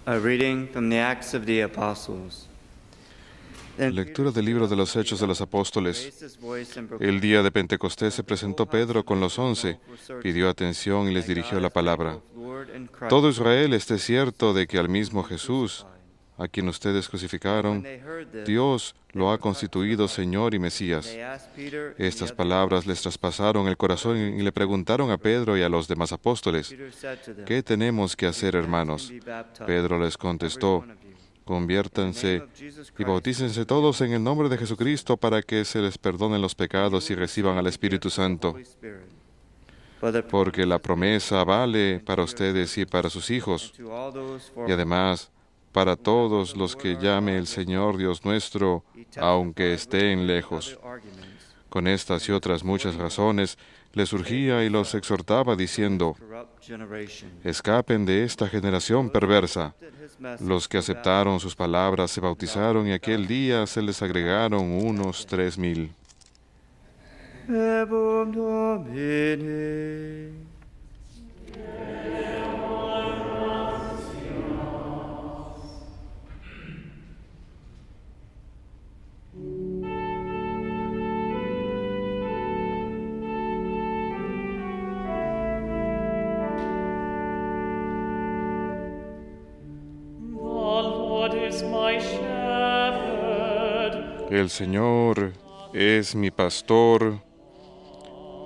A reading from the Acts of the Apostles. Lectura del libro de los Hechos de los Apóstoles. El día de Pentecostés se presentó Pedro con los 11, pidió atención y les dirigió la palabra. Todo Israel esté cierto de que al mismo Jesús, a quien ustedes crucificaron, Dios lo ha constituido Señor y Mesías. Estas palabras les traspasaron el corazón y le preguntaron a Pedro y a los demás apóstoles, ¿qué tenemos que hacer, hermanos? Pedro les contestó, conviértanse y bautícense todos en el nombre de Jesucristo para que se les perdonen los pecados y reciban al Espíritu Santo. Porque la promesa vale para ustedes y para sus hijos, y además para todos los que llame el Señor Dios nuestro, aunque estén lejos. Con estas y otras muchas razones, les urgía y los exhortaba diciendo, escapen de esta generación perversa. Los que aceptaron sus palabras se bautizaron y aquel día se les agregaron unos 3,000. El Señor es mi pastor,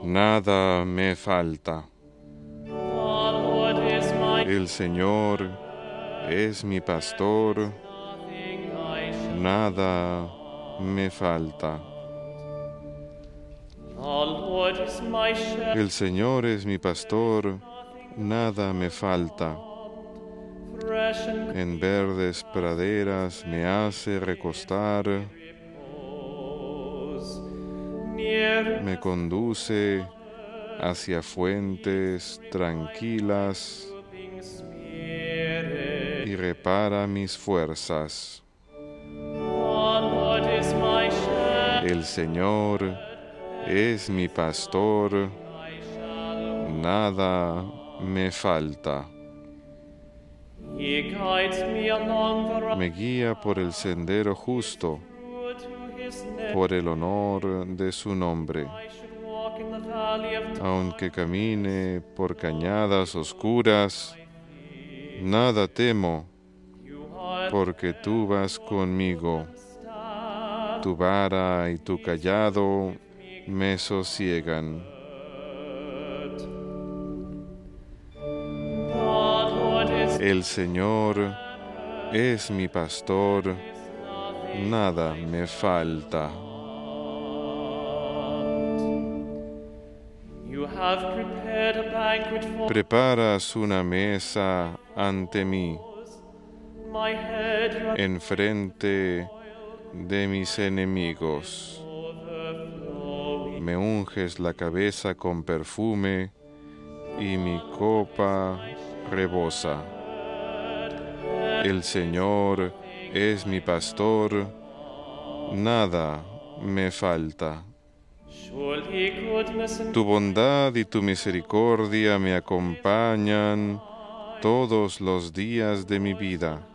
nada me falta. El Señor es mi pastor, nada me falta. El Señor es mi pastor, nada me falta. En verdes praderas me hace recostar, me conduce hacia fuentes tranquilas y repara mis fuerzas. El Señor es mi pastor, nada me falta. Me guía por el sendero justo, por el honor de su nombre. Aunque camine por cañadas oscuras, nada temo, porque tú vas conmigo. Tu vara y tu cayado me sosiegan. El Señor es mi pastor, nada me falta. Preparas una mesa ante mí, enfrente de mis enemigos. Me unges la cabeza con perfume y mi copa rebosa. El Señor es mi pastor, nada me falta. Tu bondad y tu misericordia me acompañan todos los días de mi vida,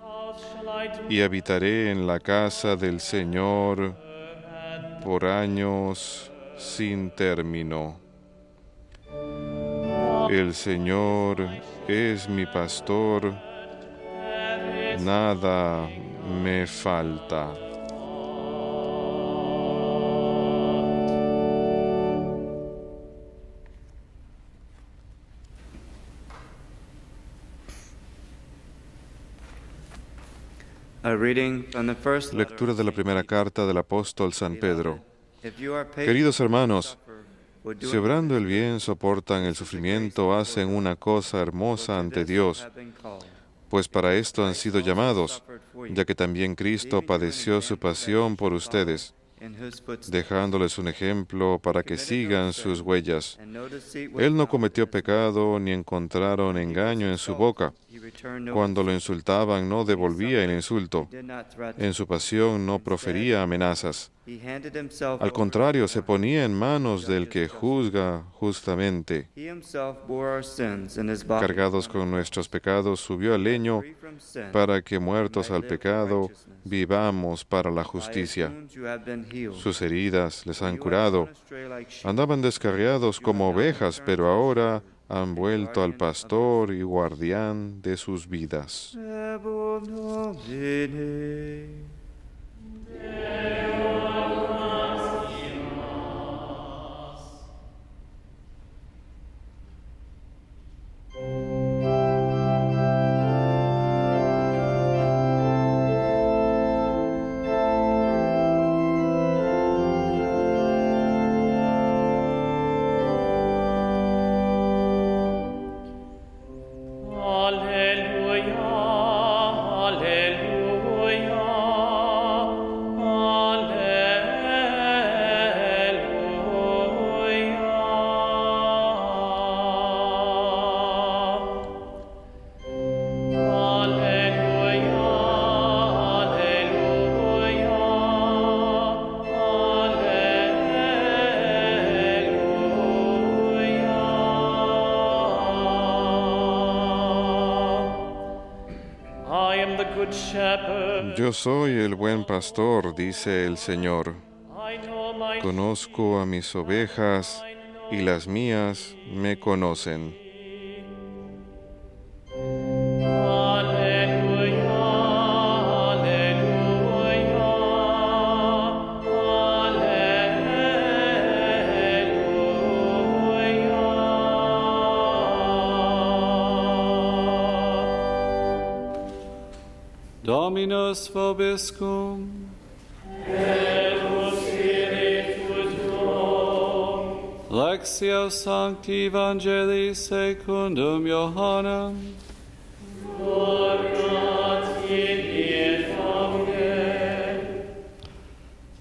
y habitaré en la casa del Señor por años sin término. El Señor es mi pastor, nada me falta. Lectura de la primera carta del apóstol San Pedro. Queridos hermanos, si obrando el bien soportan el sufrimiento, hacen una cosa hermosa ante Dios, pues para esto han sido llamados, ya que también Cristo padeció su pasión por ustedes, dejándoles un ejemplo para que sigan sus huellas. Él no cometió pecado ni encontraron engaño en su boca. Cuando lo insultaban no devolvía el insulto. En su pasión no profería amenazas. He handed himself Al over contrario, se to ponía en manos del que juzga justamente. He himself bore our sins in his body Cargados con nuestros pecados, subió al leño free from sin, para que, we muertos might al live for pecado, righteousness. vivamos para la By his justicia. wounds you have been healed. Sus heridas les For han you had curado. gone astray like sheep, Andaban descarriados you have como now been ovejas, turned pero to a ahora shepherd han and vuelto al guardian of pastor y guardián de sus vidas. Ebo Domine. Alleluia, alleluia, alleluia. Alleluia, alleluia. I am the good shepherd. Yo soy el buen pastor, dice el Señor. I know my Conozco a mis ovejas y las mías me conocen. Alleluia, alleluia, alleluia. Dominus vobiscum. Lectio Sancti Evangelii secundum Johannem.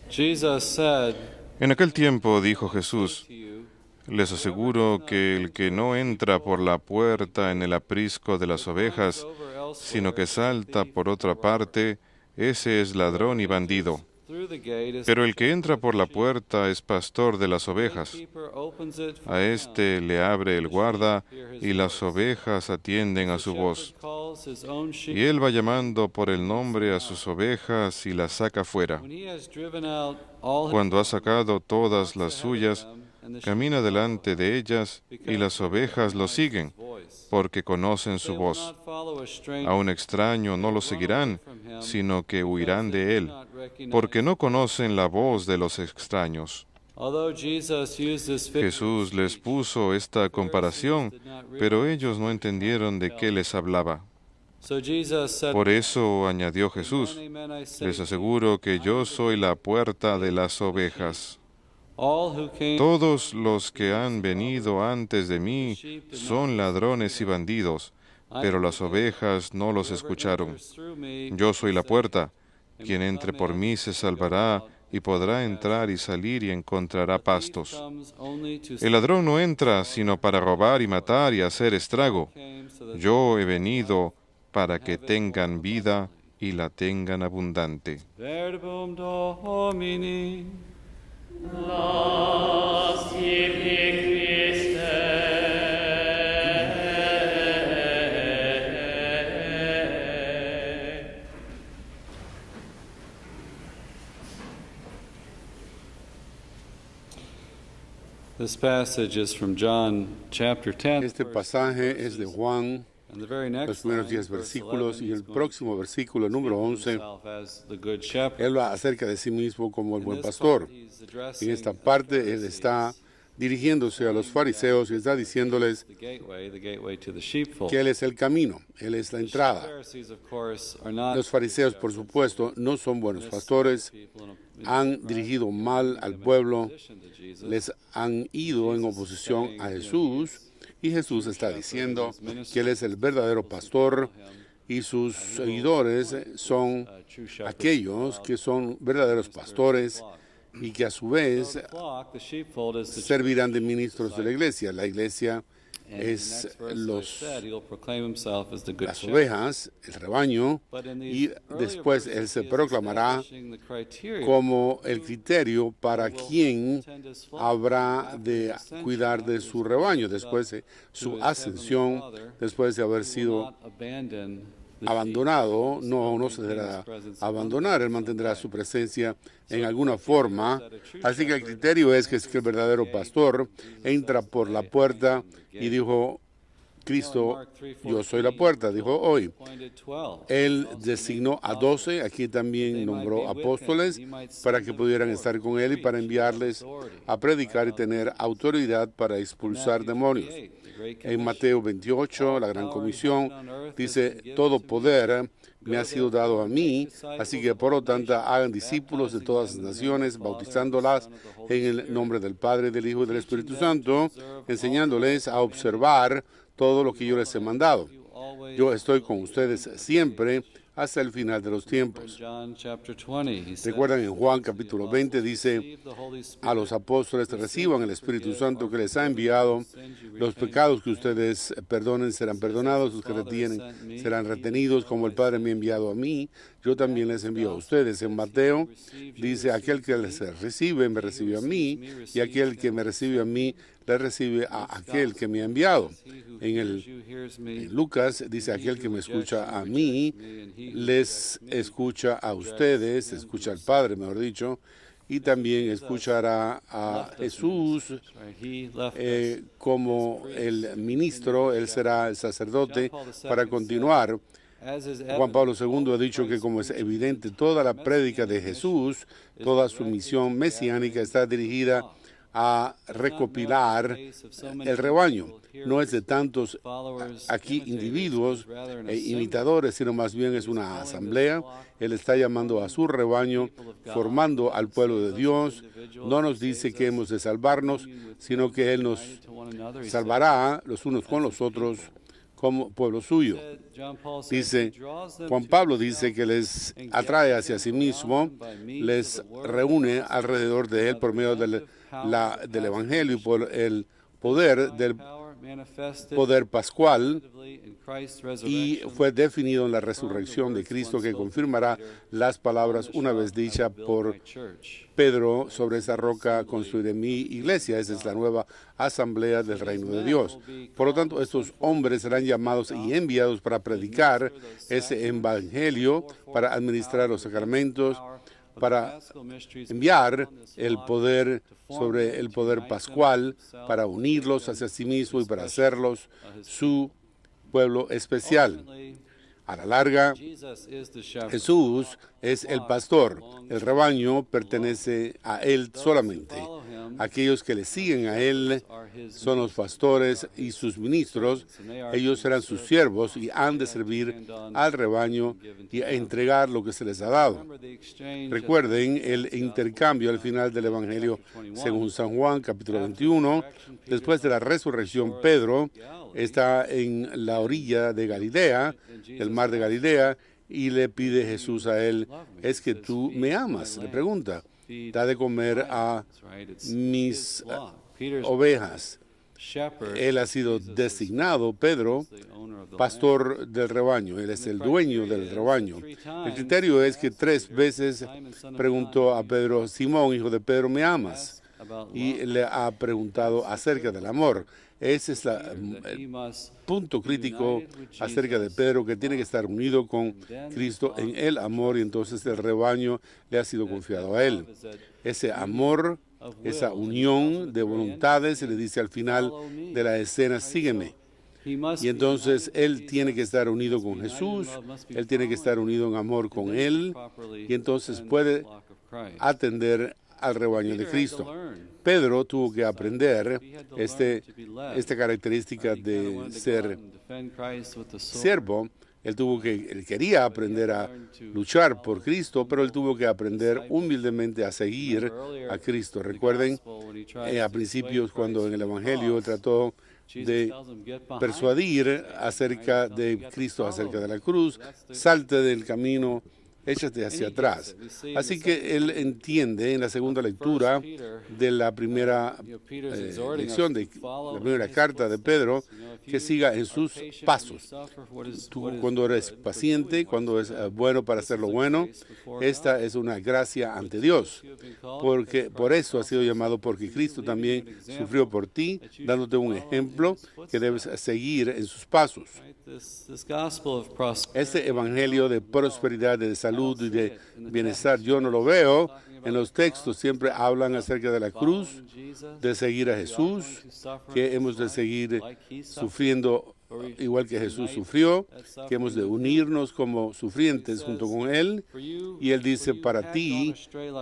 Jesus said En aquel tiempo dijo Jesús, to you, les aseguro que el que no entra por la puerta en el aprisco de las ovejas, over elsewhere, sino que salta por otra parte, ese es ladrón y bandido. through the gate is Pero el que entra por la puerta es pastor de las the ovejas. keeper opens it for A him. éste le abre el guarda y las ovejas atienden a su voz. Shepherd calls his own sheep. Y él va llamando por el nombre a sus ovejas y las saca fuera. When he has driven out all his Cuando ha sacado todas las ahead of suyas, them, and the sheep camina delante de ellas y las ovejas lo siguen, voice. porque conocen They su will voz. not follow a stranger, A un extraño no lo seguirán, sino que huirán de él, porque no conocen la voz de los extraños. Although Jesus used this figure of Jesús les speech, puso esta comparación, pero ellos no entendieron de qué les hablaba. so Jesus said, Por eso añadió Jesús, Amen, amen, I say les to you, aseguro que yo soy la puerta de las ovejas. all who came Todos los que han venido antes de mí son ladrones y bandidos, pero las ovejas no los escucharon. through me, Yo soy la puerta. Quien entre por mí se salvará y podrá entrar y salir y encontrará pastos. comes only to El ladrón no entra sino para robar y matar y hacer estrago. came so that Yo he venido para que tengan vida y la tengan abundante. verbum Domini. This passage is from John chapter 10. Este pasaje es de Juan, And the very los next primeros line, 10 verse versículos, 11, y he's el going próximo versículo, número to 11, himself as the good shepherd. él habla acerca de sí mismo como el In buen this pastor. part, he's addressing En esta the parte él Pharisees, está dirigiéndose a los fariseos y está diciéndoles the gateway to the sheepfold. que él es el camino, él es la entrada. Pharisees, of course, are not Los fariseos, por supuesto, no son buenos pastores, han dirigido mal al pueblo, opposition to Jesus. les han ido en oposición a Jesús, y Jesús está diciendo que él es el verdadero pastor y sus seguidores son True shepherds aquellos que son verdaderos pastores y que a su vez flock, the sheepfold is the servirán de ministros de la iglesia. La iglesia And in the es next verse, as I los said, he'll proclaim himself as the good las shepherd. ovejas, el rebaño, But in these y earlier después él verses, se he is proclamará establishing the criteria como el criterio para will quién tend his flock. habrá After de his ascension, cuidar de after su his rebaño, worship después de to su his ascensión, heavenly Father, después de haber he will sido not abandon the abandonado, sheep. no se dejará abandonar, él mantendrá su presencia en alguna forma. Así que el criterio es que el verdadero pastor entra por la puerta y dijo, Cristo, yo soy la puerta, dijo hoy. Él designó a 12, aquí también nombró apóstoles para que pudieran estar con él y para enviarles a predicar y tener autoridad para expulsar demonios. En Mateo 28, la Gran Comisión, dice, todo poder me ha sido dado a mí, así que por lo tanto hagan discípulos de todas las naciones, bautizándolas en el nombre del Padre, del Hijo y del Espíritu Santo, enseñándoles a observar todo lo que yo les he mandado. Yo estoy con ustedes siempre hasta el final de los tiempos. Recuerdan en Juan capítulo 20 dice, a los apóstoles reciban el Espíritu Santo que les ha enviado, los pecados que ustedes perdonen serán perdonados, los que retienen serán retenidos, como el Padre me ha enviado a mí, yo también les envío a ustedes. En Mateo dice, aquel que les recibe me recibe a mí, y aquel que me recibe a mí le recibe a aquel que me ha enviado. En Lucas dice, aquel que me escucha a mí, les escucha a ustedes, escucha al Padre, mejor dicho, y también escuchará a Jesús como el ministro, él será el sacerdote para continuar. Juan Pablo II ha dicho que como es evidente, toda la prédica de Jesús, toda su misión mesiánica está dirigida a recopilar el rebaño. No es de tantos aquí individuos e imitadores, sino más bien es una asamblea. Él está llamando a su rebaño, formando al pueblo de Dios. No nos dice que hemos de salvarnos, sino que Él nos salvará los unos con los otros como pueblo suyo. Dice, Juan Pablo dice que les atrae hacia sí mismo, les reúne alrededor de Él por medio del Evangelio y por el poder del poder pascual, y fue definido en la resurrección de Cristo, que confirmará las palabras una vez dichas por Pedro, sobre esa roca construiré mi iglesia. Esa es la nueva asamblea del reino de Dios. Por lo tanto, estos hombres serán llamados y enviados para predicar ese evangelio, para administrar los sacramentos, para enviar el poder sobre el poder pascual, para unirlos hacia sí mismo y para hacerlos su pueblo especial. A la larga, Jesús es el pastor. El rebaño pertenece a Él solamente. Aquellos que le siguen a Él son los pastores y sus ministros. Ellos serán sus siervos y han de servir al rebaño y a entregar lo que se les ha dado. Recuerden el intercambio al final del Evangelio según San Juan, capítulo 21. Después de la resurrección, Pedro está en la orilla de Galilea, el mar de Galilea, y le pide Jesús a él, ¿es que tú me amas? Le pregunta, da de comer a mis ovejas. Él ha sido designado, Pedro, pastor del rebaño. Él es el dueño del rebaño. El criterio es que 3 veces preguntó a Pedro, Simón, hijo de Pedro, ¿me amas? Y le ha preguntado acerca del amor. Ese es el punto crítico acerca de Pedro, que tiene que estar unido con Cristo en el amor, y entonces el rebaño le ha sido confiado a él. Ese amor, esa unión de voluntades, se le dice al final de la escena, sígueme. Y entonces él tiene que estar unido con Jesús, él tiene que estar unido en amor con él, y entonces puede atender al rebaño de Cristo. Pedro tuvo que aprender esta característica de ser siervo. Él quería aprender a luchar por Cristo, pero él tuvo que aprender humildemente a seguir a Cristo. Recuerden, a principios, cuando en el Evangelio él trató de persuadir acerca de Cristo, acerca de la cruz, salte del camino échate hacia atrás. Así que él entiende en la segunda lectura de la primera lección, de la primera carta de Pedro, que siga en sus pasos. Tú, cuando eres paciente, cuando es bueno para hacer lo bueno, esta es una gracia ante Dios, porque por eso has sido llamado, porque Cristo también sufrió por ti, dándote un ejemplo que debes seguir en sus pasos. Este evangelio de prosperidad, de salud y de bienestar, yo no lo veo en los textos. Siempre hablan acerca de la cruz, de seguir a Jesús, que hemos de seguir sufriendo igual que Jesús sufrió, que hemos de unirnos como sufrientes junto con Él. Y Él dice, para ti,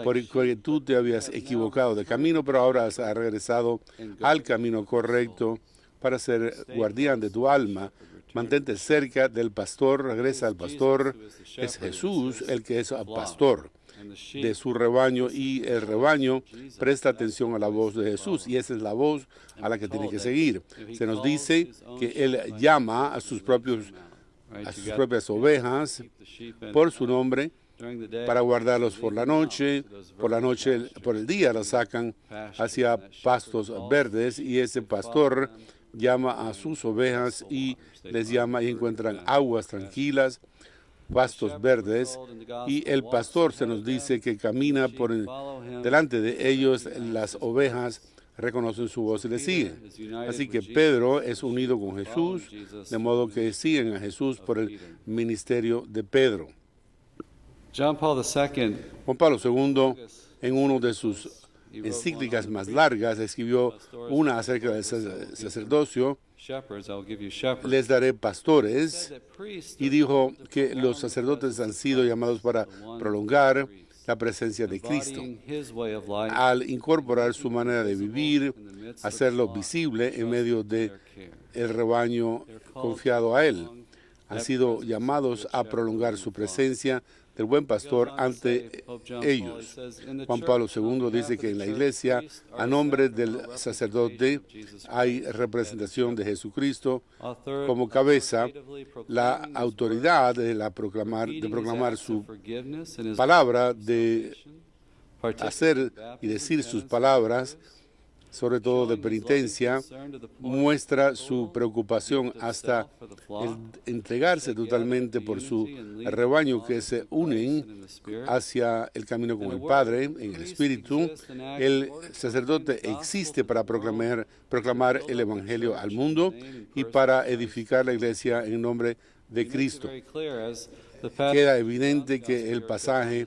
porque tú te habías equivocado de camino, pero ahora has regresado al camino correcto para ser guardián de tu alma. Mantente cerca del pastor, regresa al pastor. Es Jesús el que es pastor de su rebaño, y el rebaño presta atención a la voz de Jesús, y esa es la voz a la que tiene que seguir. Se nos dice que Él llama a sus propias ovejas por su nombre para guardarlos por la noche, por el día las sacan hacia pastos verdes, y ese pastor llama a sus ovejas y les llama y encuentran aguas tranquilas, pastos verdes, y el pastor se nos dice que camina delante de ellos. Las ovejas reconocen su voz y le siguen. Así que Pedro es unido con Jesús, de modo que siguen a Jesús por el ministerio de Pedro. Juan Pablo II, en uno de sus encíclicas más largas, escribió una acerca del sacerdocio. Les daré pastores, y dijo que los sacerdotes han sido llamados para prolongar la presencia de Cristo, al incorporar su manera de vivir, hacerlo visible en medio del rebaño confiado a Él. Han sido llamados a prolongar su presencia del buen pastor ante ellos. Juan Pablo II dice que en la iglesia, a nombre del sacerdote, hay representación de Jesucristo como cabeza, la autoridad de proclamar su palabra, de hacer y decir sus palabras, sobre todo de penitencia, muestra su preocupación hasta el entregarse totalmente por su rebaño, que se unen hacia el camino con el Padre en el Espíritu. El sacerdote existe para proclamar el Evangelio al mundo y para edificar la iglesia en nombre de Cristo. Queda evidente que el pasaje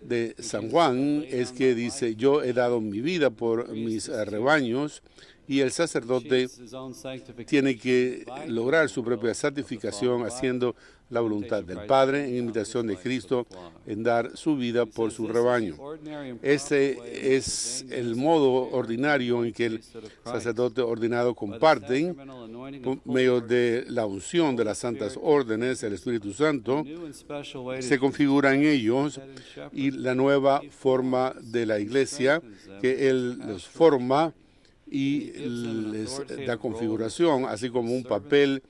de San Juan es que dice, yo he dado mi vida por mis rebaños, y el sacerdote tiene que lograr su propia santificación haciendo la voluntad del Padre, en imitación de Cristo, en dar su vida por su rebaño. Este es el modo ordinario en que el sacerdote ordenado comparten, por medio de la unción de las santas órdenes, el Espíritu Santo, se configura en ellos, y la nueva forma de la iglesia, que Él los forma y les da configuración, así como un papel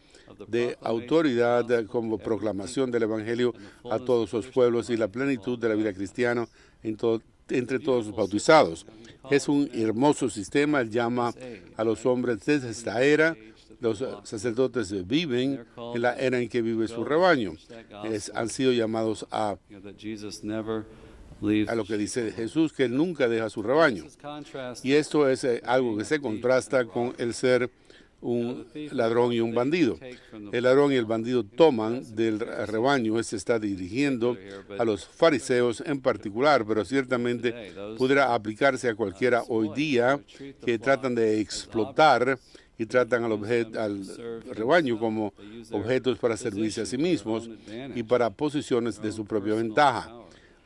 de autoridad como proclamación del Evangelio a todos los pueblos y la plenitud de la vida cristiana entre todos los bautizados. Es un hermoso sistema. Él llama a los hombres desde esta era. Los sacerdotes viven en la era en que vive su rebaño. Han sido llamados a lo que dice Jesús, que Él nunca deja su rebaño. Y esto es algo que se contrasta con el ser un ladrón y un bandido. El ladrón y el bandido toman del rebaño. Se está dirigiendo a los fariseos en particular, pero ciertamente pudiera aplicarse a cualquiera hoy día, que tratan de explotar y tratan al rebaño como objetos para servirse a sí mismos y para posiciones de su propia ventaja,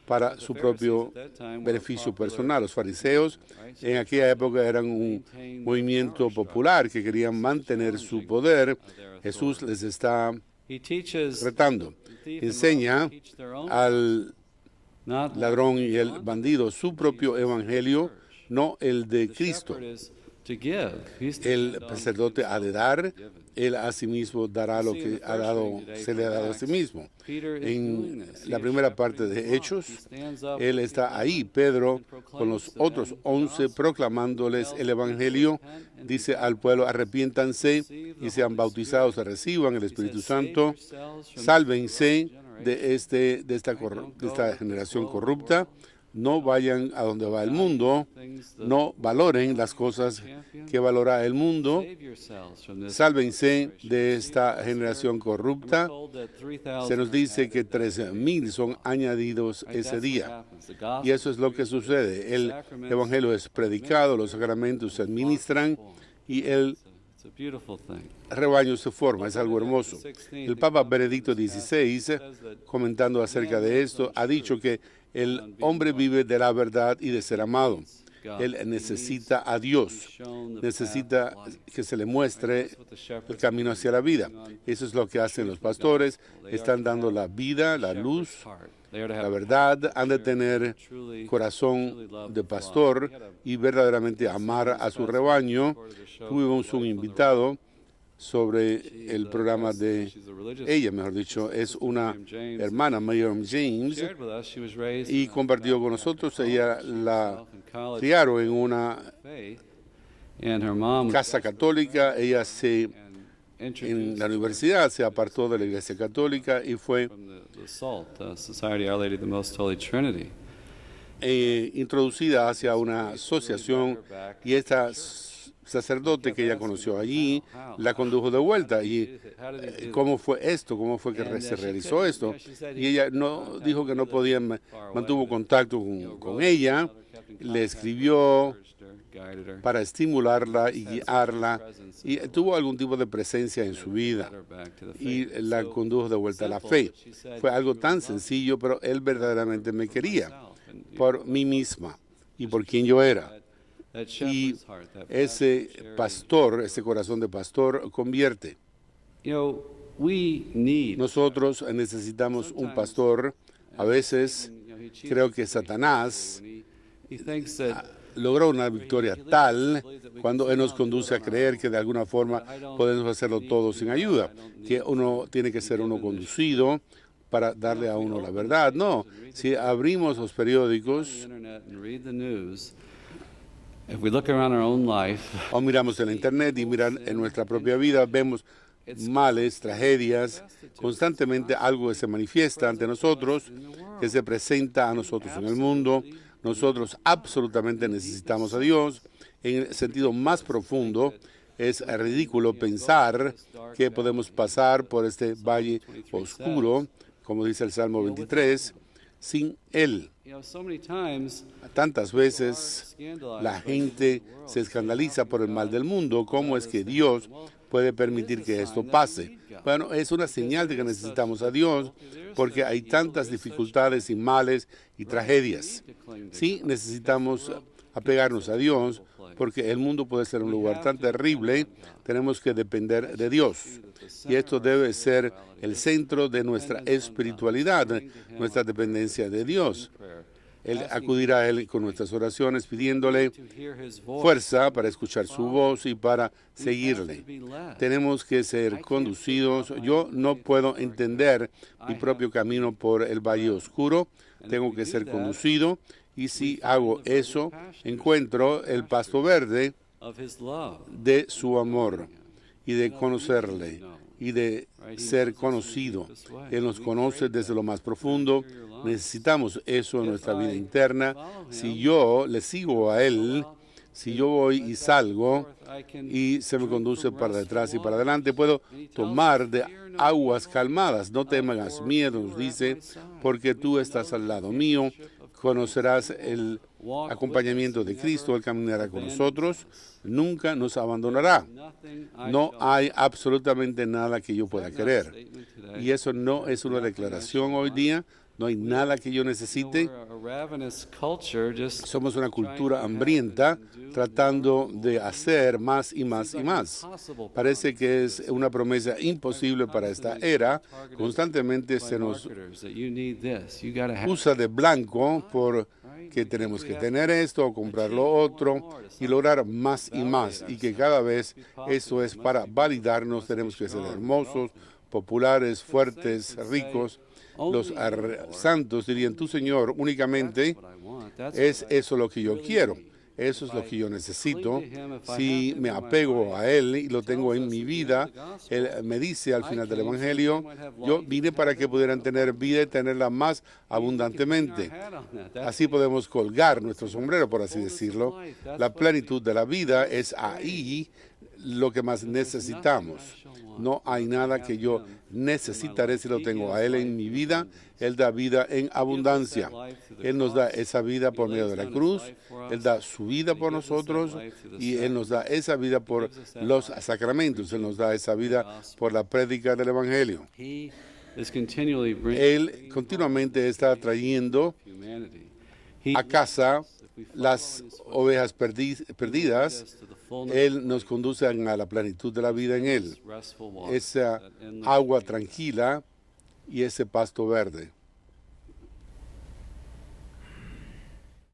para su propio beneficio personal. Los fariseos en aquella época eran un movimiento popular que querían mantener su poder. Jesús les está retando. Enseña al ladrón y el bandido su propio evangelio, no el de Cristo. to give. El sacerdote ha de dar, él a sí mismo dará lo que ha dado, se le ha dado a sí mismo. En la primera parte de Hechos, él está ahí, Pedro, con los otros 11, proclamándoles el Evangelio. Dice al pueblo, arrepiéntanse y sean bautizados, reciban el Espíritu Santo, sálvense de esta generación corrupta. No vayan a donde va el mundo, no valoren las cosas que valora el mundo, sálvense de esta generación corrupta. Se nos dice que 13,000 son añadidos ese día. Y eso es lo que sucede. El Evangelio es predicado, los sacramentos se administran y el rebaño se forma. Es algo hermoso. El Papa Benedicto XVI, comentando acerca de esto, ha dicho que el hombre vive de la verdad y de ser amado. Él necesita a Dios, necesita que se le muestre el camino hacia la vida. Eso es lo que hacen los pastores, están dando la vida, la luz, la verdad. Han de tener corazón de pastor y verdaderamente amar a su rebaño. Tuvimos un invitado sobre el programa de ella, mejor dicho, es una hermana, Miriam James, y compartió con nosotros. Ella la criaron en una casa católica. Ella en la universidad se apartó de la iglesia católica y fue introducida hacia una asociación, y esta sacerdote que ella conoció allí la condujo de vuelta. Y ¿cómo fue esto? ¿Cómo fue que se realizó esto? Y ella no dijo que no podía, mantuvo contacto con ella, le escribió para estimularla y guiarla, y tuvo algún tipo de presencia en su vida y la condujo de vuelta a la fe. Fue algo tan sencillo, pero él verdaderamente me quería por mí misma y por quien yo era. Y ese pastor, ese corazón de pastor convierte. Nosotros necesitamos un pastor. A veces creo que Satanás logró una victoria tal cuando él nos conduce a creer que de alguna forma podemos hacerlo todo sin ayuda, que uno tiene que ser uno conducido para darle a uno la verdad. No, si abrimos los periódicos o miramos en la internet y miran en nuestra propia vida, vemos males, tragedias, constantemente algo que se manifiesta ante nosotros, que se presenta a nosotros en el mundo. Nosotros absolutamente necesitamos a Dios. En el sentido más profundo, es ridículo pensar que podemos pasar por este valle oscuro, como dice el Salmo 23, sin Él. Tantas veces la gente se escandaliza por el mal del mundo. ¿Cómo es que Dios puede permitir que esto pase? Bueno, es una señal de que necesitamos a Dios, porque hay tantas dificultades y males y tragedias. Sí, necesitamos apegarnos a Dios, porque el mundo puede ser un lugar tan terrible. Tenemos que depender de Dios. Y esto debe ser el centro de nuestra espiritualidad, nuestra dependencia de Dios. Él acudirá a Él con nuestras oraciones, pidiéndole fuerza para escuchar su voz y para seguirle. Tenemos que ser conducidos. Yo no puedo entender mi propio camino por el valle oscuro. Tengo que ser conducido. Y si hago eso, encuentro el pasto verde de su amor y de conocerle y de ser conocido. Él nos conoce desde lo más profundo. Necesitamos eso en nuestra vida interna. Si yo le sigo a Él, si yo voy y salgo y se me conduce para detrás y para adelante, puedo tomar de aguas calmadas. No tengas miedo, nos dice, porque tú estás al lado mío. Conocerás el acompañamiento de Cristo. Él caminará con nosotros, nunca nos abandonará. No hay absolutamente nada que yo pueda querer. Y eso no es una declaración hoy día, No hay nada que yo necesite. We're a ravenous culture just Somos una cultura hambrienta tratando de hacer más y más y más. Parece que es una promesa imposible para esta era. Constantemente se nos marketers that you need this, you gotta have usa de blanco por que tenemos que tener esto o comprar lo otro y lograr más y más. Y que cada vez eso es para validarnos. Tenemos que ser hermosos, populares, fuertes, ricos. Los santos dirían, tú Señor, únicamente what I want. That's es eso lo que yo quiero. Eso es lo que yo necesito. Si me apego a Él y lo tengo en mi vida, Él me dice al final del Evangelio, yo vine para que pudieran tener vida y tenerla más abundantemente. Así podemos colgar nuestro sombrero, por así decirlo. La plenitud de la vida es ahí lo que más necesitamos. No hay nada que yo necesitaré si lo tengo a Él en mi vida. Él da vida en abundancia. Él nos da esa vida por medio de la cruz. Él da su vida por nosotros y Él nos da esa vida por los sacramentos. Él nos da esa vida por la prédica del Evangelio. He is continually bringing Él continuamente está trayendo humanity. He a casa las ovejas perdidas. Él nos conduce a la plenitud de la vida en Él. restful water, Esa that endless agua tranquila y ese pasto verde.